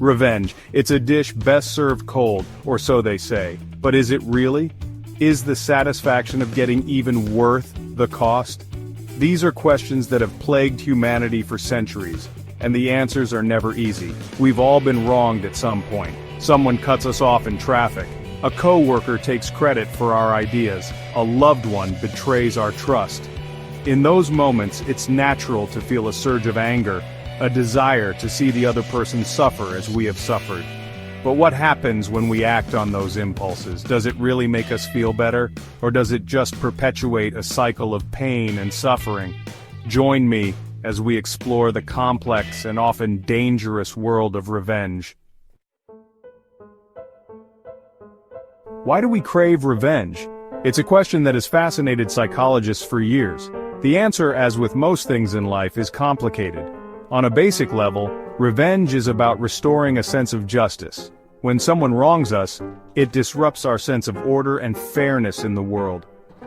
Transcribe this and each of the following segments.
Revenge. It's a dish best served cold, or so they say. But is it really? Is the satisfaction of getting even worth the cost? These are questions that have plagued humanity for centuries, and the answers are never easy. We've all been wronged at some point. Someone cuts us off in traffic. A coworker takes credit for our ideas. A loved one betrays our trust. In those moments, it's natural to feel a surge of anger, a desire to see the other person suffer as we have suffered. But what happens when we act on those impulses? Does it really make us feel better, or does it just perpetuate a cycle of pain and suffering? Join me as we explore the complex and often dangerous world of revenge. Why do we crave revenge? It's a question that has fascinated psychologists for years. The answer, as with most things in life, is complicated. On a basic level, revenge is about restoring a sense of justice. When someone wrongs us, it disrupts our sense of order and fairness in the world.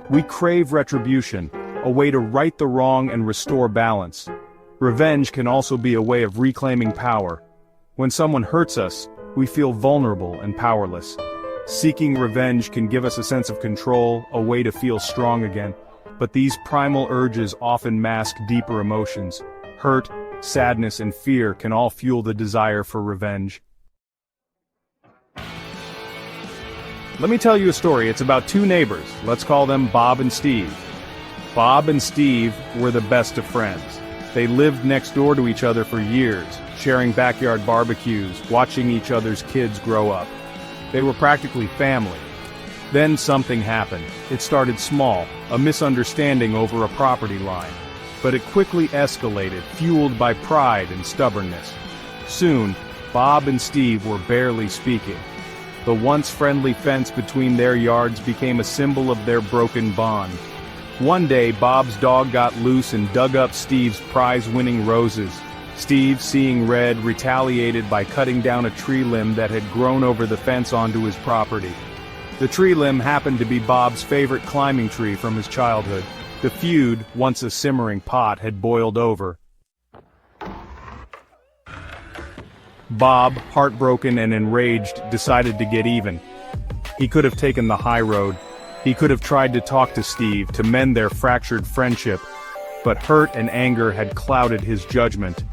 We crave retribution, a way to right the wrong and restore balance. Revenge can also be a way of reclaiming power. When someone hurts us, we feel vulnerable and powerless. Seeking revenge can give us a sense of control, a way to feel strong again. But these primal urges often mask deeper emotions. Hurt, sadness, and fear can all fuel the desire for revenge. Let me tell you a story. It's about two neighbors. Let's call them Bob and Steve. Bob and Steve were the best of friends. They lived next door to each other for years, sharing backyard barbecues, watching each other's kids grow up. They were practically family. Then something happened. It started small, a misunderstanding over a property line. But it quickly escalated, fueled by pride and stubbornness. Soon, Bob and Steve were barely speaking. The once friendly fence between their yards became a symbol of their broken bond. One day, Bob's dog got loose and dug up Steve's prize-winning roses. Steve, seeing red, retaliated by cutting down a tree limb that had grown over the fence onto his property. The tree limb happened to be Bob's favorite climbing tree from his childhood. The feud, once a simmering pot, had boiled over. Bob, heartbroken and enraged, decided to get even. He could have taken the high road. He could have tried to talk to Steve to mend their fractured friendship, but hurt and anger had clouded his judgment.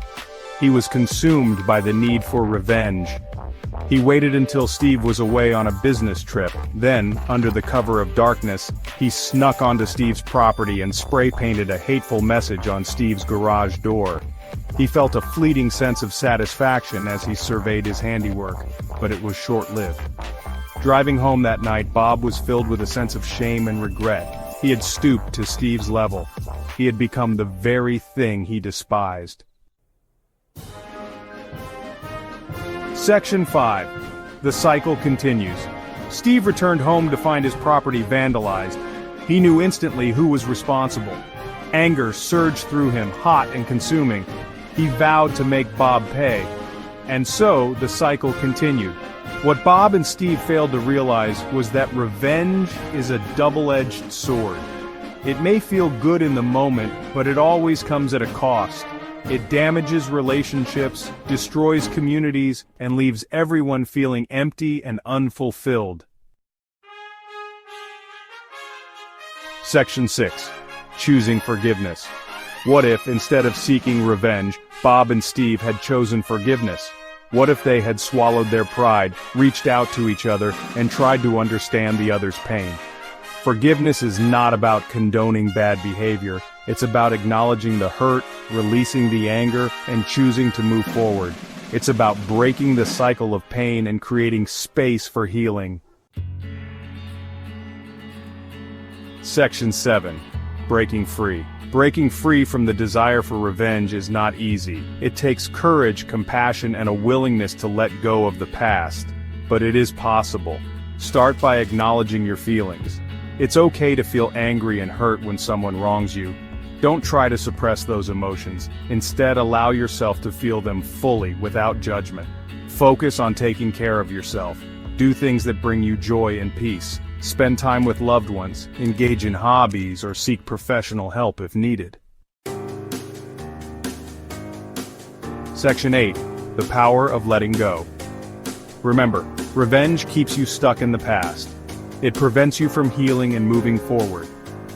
He was consumed by the need for revenge. He waited until Steve was away on a business trip. Then, under the cover of darkness, he snuck onto Steve's property and spray-painted a hateful message on Steve's garage door. He felt a fleeting sense of satisfaction as he surveyed his handiwork, but it was short-lived. Driving home that night, Bob was filled with a sense of shame and regret. He had stooped to Steve's level. He had become the very thing he despised. Section 5. The cycle continues. Steve returned home to find his property vandalized. He knew instantly who was responsible. Anger surged through him, hot and consuming. He vowed to make Bob pay. And so, the cycle continued. What Bob and Steve failed to realize was that revenge is a double-edged sword. It may feel good in the moment, but it always comes at a cost. It damages relationships, destroys communities, and leaves everyone feeling empty and unfulfilled. Section 6. Choosing forgiveness. What if, instead of seeking revenge, Bob and Steve had chosen forgiveness? What if they had swallowed their pride, reached out to each other, and tried to understand the other's pain? Forgiveness is not about condoning bad behavior. It's about acknowledging the hurt, releasing the anger, and choosing to move forward. It's about breaking the cycle of pain and creating space for healing. Section 7. Breaking free. Breaking free from the desire for revenge is not easy. It takes courage, compassion, and a willingness to let go of the past. But it is possible. Start by acknowledging your feelings. It's okay to feel angry and hurt when someone wrongs you. Don't try to suppress those emotions. Instead, allow yourself to feel them fully, without judgment. Focus on taking care of yourself. Do things that bring you joy and peace. Spend time with loved ones, engage in hobbies, or seek professional help if needed. Section 8. The power of letting go. Remember, revenge keeps you stuck in the past. It prevents you from healing and moving forward.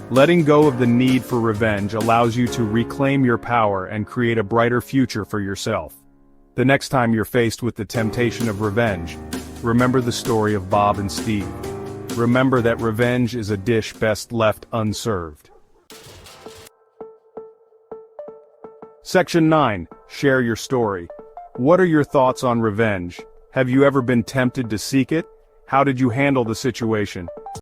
Letting go of the need for revenge allows you to reclaim your power and create a brighter future for yourself. The next time you're faced with the temptation of revenge, remember the story of Bob and Steve. Remember that revenge is a dish best left unserved. Section 9. Share your story. What are your thoughts on revenge? Have you ever been tempted to seek it? How did you handle the situation?